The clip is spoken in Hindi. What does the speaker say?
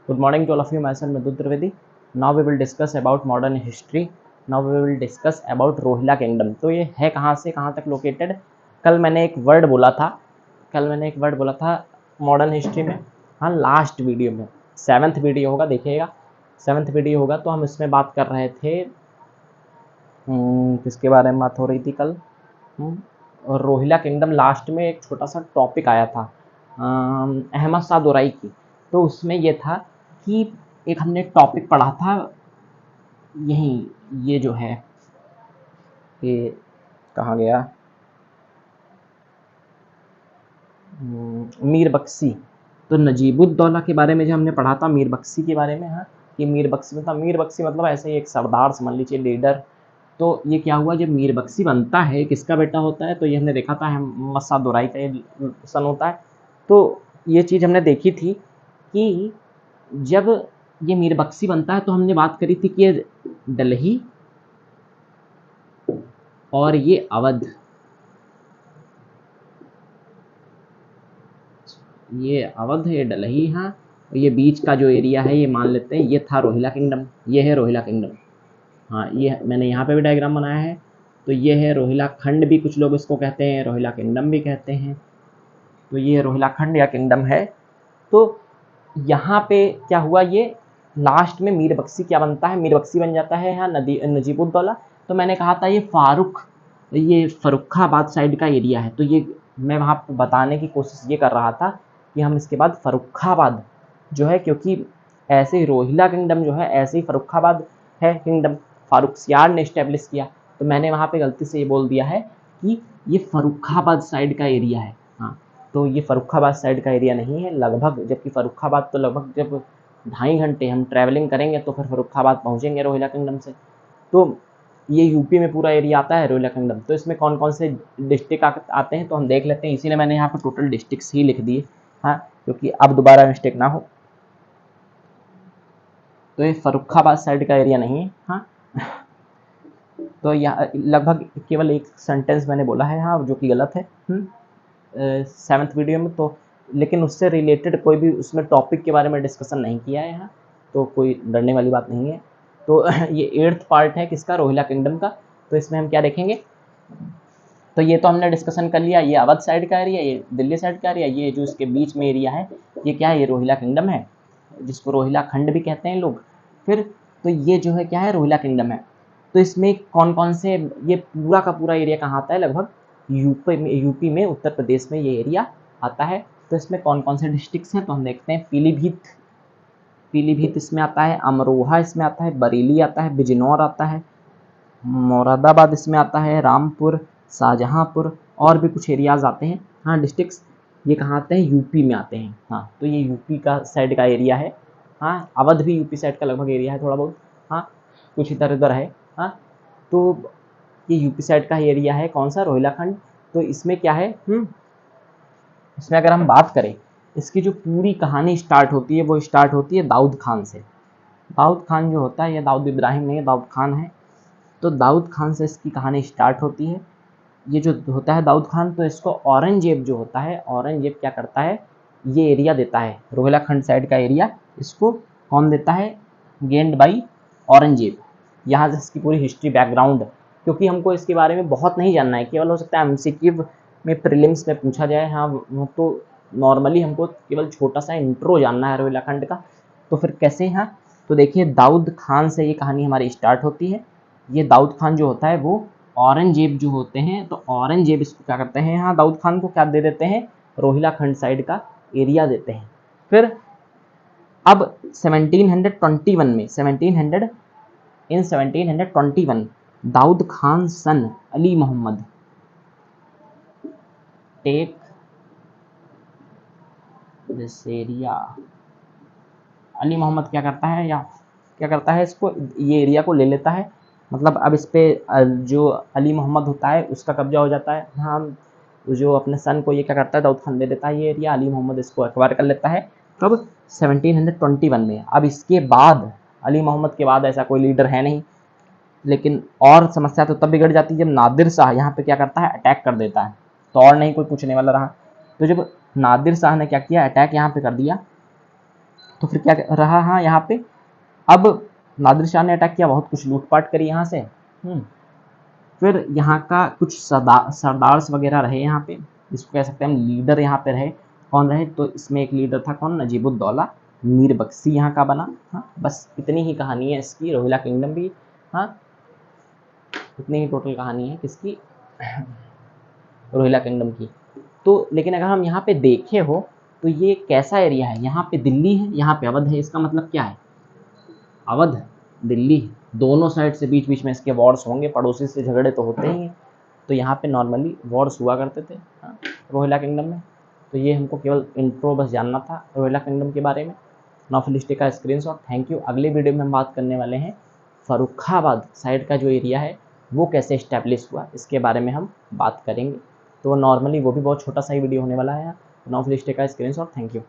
Good morning to all of you. Myself Madhu Trivedi. Now we will discuss about modern history. Now we will discuss about Rohilla kingdom. तो ये है कहाँ से कहाँ तक लोकेटेड? कल मैंने एक वर्ड बोला था मॉडर्न हिस्ट्री में, हाँ लास्ट वीडियो में, 7th वीडियो होगा, देखिएगा 7th वीडियो होगा। तो हम इसमें बात कर रहे थे किसके बारे में बात हो रही थी कल, और रोहिला किंगडम लास्ट में एक छोटा सा टॉपिक आया था अहमद शाह दुराई की। तो उसमें ये था कि एक हमने टॉपिक पढ़ा था यहीं, ये जो है ये कहाँ गया, मीर बख्शी। तो नजीबुद्दौला के बारे में जो हमने पढ़ा था, मीर बख्शी के बारे में, हाँ कि मीर बख्शी मतलब ऐसे ही एक सरदार समझ लीजिए, लीडर। तो ये क्या हुआ, जब मीर बख्शी बनता है किसका बेटा होता है, तो ये हमने देखा था अहमद शाह दुराई का ये सन होता है। तो ये चीज़ हमने देखी थी कि जब ये मीर बख्शी बनता है तो हमने बात करी थी कि ये दिल्ली और ये अवध, ये अवध है, दिल्ली, हाँ ये बीच का जो एरिया है ये मान लेते हैं ये था रोहिला किंगडम। ये है रोहिला किंगडम, हाँ ये मैंने यहाँ पे भी डायग्राम बनाया है। तो ये है रोहिला खंड, भी कुछ लोग इसको कहते हैं, रोहिला किंगडम भी कहते हैं। तो ये रोहिला खंड या किंगडम है। तो यहाँ पे क्या हुआ, ये लास्ट में मीर बख्शी क्या बनता है, मीर बख्शी बन जाता है यहाँ नजीबुद्दौला। तो मैंने कहा था ये फर्रुखाबाद साइड का एरिया है। तो ये मैं वहाँ पे बताने की कोशिश ये कर रहा था कि हम इसके बाद फर्रुखाबाद जो है, क्योंकि ऐसे ही रोहिला किंगडम जो है ऐसे ही फर्रुखाबाद है किंगडम, फारुखसियार ने इस्टेब्लिश किया। तो मैंने वहाँ पे गलती से ये बोल दिया है कि ये फर्रुखाबाद साइड का एरिया है, हाँ तो ये फर्रुखाबाद साइड का एरिया नहीं है लगभग, जबकि फर्रुखाबाद तो लगभग जब 2.5 घंटे हम ट्रैवलिंग करेंगे तो फिर फर्रुखाबाद पहुँचेंगे रोहिला किंगडम से। तो ये यूपी में पूरा एरिया आता है रोहिला किंगडम। तो इसमें कौन कौन से डिस्ट्रिक्ट आते हैं तो हम देख लेते हैं, इसीलिए मैंने यहाँ पर टोटल डिस्ट्रिक्ट्स ही लिख दिए, हाँ क्योंकि अब दोबारा मिस्टेक ना हो। तो ये फर्रुखाबाद साइड का एरिया नहीं है, हाँ तो यहाँ लगभग केवल एक सेंटेंस मैंने बोला है हाँ जो कि गलत है 7th वीडियो में। तो लेकिन उससे रिलेटेड कोई भी उसमें टॉपिक के बारे में डिस्कशन नहीं किया है यहाँ, तो कोई डरने वाली बात नहीं है। तो ये 8th पार्ट है किसका, रोहिला किंगडम का। तो इसमें हम क्या देखेंगे, तो ये तो हमने डिस्कशन कर लिया, ये अवध साइड का एरिया, ये दिल्ली साइड का एरिया, ये जो इसके बीच में एरिया है ये क्या है, ये रोहिला किंगडम है, जिसको रोहिला खंड भी कहते हैं लोग। फिर तो ये जो है क्या है, रोहिला किंगडम है। तो इसमें कौन कौन से, ये पूरा का पूरा एरिया कहाँ आता है, लगभग यूपी में उत्तर प्रदेश में ये एरिया आता है। तो इसमें कौन कौन से डिस्ट्रिक्ट्स हैं तो हम देखते हैं, पीलीभीत इसमें आता है, अमरोहा इसमें आता है, बरेली आता है, बिजनौर आता है, मुरादाबाद इसमें आता है, रामपुर, शाहजहांपुर और भी कुछ एरियाज़ आते हैं, हाँ डिस्ट्रिक्ट्स। ये कहाँ आते हैं, यूपी में आते हैं, हाँ तो ये यूपी का साइड का एरिया है, हाँ अवध भी यूपी साइड का लगभग एरिया है थोड़ा बहुत, हाँ कुछ इधर उधर है, हाँ तो ये यूपी साइड का एरिया है, कौन सा, रोहिलाखंड। तो इसमें क्या है, इसमें अगर हम बात करें, इसकी जो पूरी कहानी स्टार्ट होती है वो स्टार्ट होती है दाऊद खान से। दाऊद खान जो होता है, ये दाऊद इब्राहिम नहीं है, दाऊद खान है। तो दाऊद खान से इसकी कहानी स्टार्ट होती है। ये जो होता है दाऊद खान, तो इसको औरंगजेब जो होता है, औरंगजेब क्या करता है, ये एरिया देता है, रोहिलाखंड साइड का एरिया इसको कौन देता है, गेंड बाई औरंगजेब। यहाँ से इसकी पूरी हिस्ट्री बैकग्राउंड, क्योंकि हमको इसके बारे में बहुत नहीं जानना है, केवल हो सकता है एमसीक्यू में प्रीलिम्स में पूछा जाए, हाँ तो नॉर्मली हमको केवल छोटा सा इंट्रो जानना है रोहिलाखंड का। तो फिर कैसे, हाँ तो देखिए दाऊद खान से ये कहानी हमारी स्टार्ट होती है। ये दाऊद खान जो होता है वो औरंगजेब जो होते हैं, तो औरंगजेब इसको क्या करते हैं, हाँ दाऊद खान को क्या दे देते हैं, रोहिलाखंड साइड का एरिया देते हैं। फिर अब 1721 में 1721 Daud Khan son Ali Mohammad take this area. Ali Mohammad क्या करता है, या क्या करता है, इसको ये एरिया को ले लेता है, मतलब अब इस पर जो अली मोहम्मद होता है उसका कब्जा हो जाता है, हाँ जो अपने सन को ये क्या करता है, दाऊद खान दे देता है ये एरिया, अली मोहम्मद इसको एक्वायर कर लेता है। कब, 1721 में। अब इसके बाद अली मोहम्मद के बाद ऐसा कोई लीडर है नहीं, लेकिन और समस्या तो तब बिगड़ जाती है जब नादिर शाह यहाँ पे क्या करता है, अटैक कर देता है। तो और नहीं कोई पूछने वाला रहा। तो जब नादिर शाह ने क्या किया, अटैक यहाँ पे कर दिया, तो फिर क्या रहा, हाँ यहाँ पे अब नादिर शाह ने अटैक किया, बहुत कुछ लूटपाट करी यहाँ से। फिर यहाँ का कुछ सरदार्स वगैरह रहे यहाँ पे, जिसको कह सकते हैं हम लीडर यहाँ पे रहे। कौन रहे, तो इसमें एक लीडर था कौन, नजीबुद्दौला मीर बख्शी यहाँ का बना। हाँ बस इतनी ही कहानी है इसकी, रोहिला किंगडम भी। हाँ इतनी ही टोटल कहानी है किसकी, रोहिला किंगडम की। तो लेकिन अगर हम यहाँ पे देखे हो तो ये कैसा एरिया है, यहाँ पे दिल्ली है, यहाँ पे अवध है। इसका मतलब क्या है, अवध दिल्ली दोनों साइड से बीच बीच में इसके वॉर्स होंगे, पड़ोसी से झगड़े तो होते ही हैं। तो यहाँ पे नॉर्मली वॉर्स हुआ करते थे रोहिला किंगडम में। तो ये हमको केवल इंट्रो बस जानना था रोहिला किंगडम के बारे में। नॉफलिस्टिक का स्क्रीनशॉट, थैंक यू। अगले वीडियो में हम बात करने वाले हैं फर्रुखाबाद साइड का जो एरिया है वो कैसे इस्टेब्लिश हुआ, इसके बारे में हम बात करेंगे। तो नॉर्मली वो भी बहुत छोटा सा ही वीडियो होने वाला है। नॉफलिस्टिक का स्क्रीनशॉट, थैंक यू।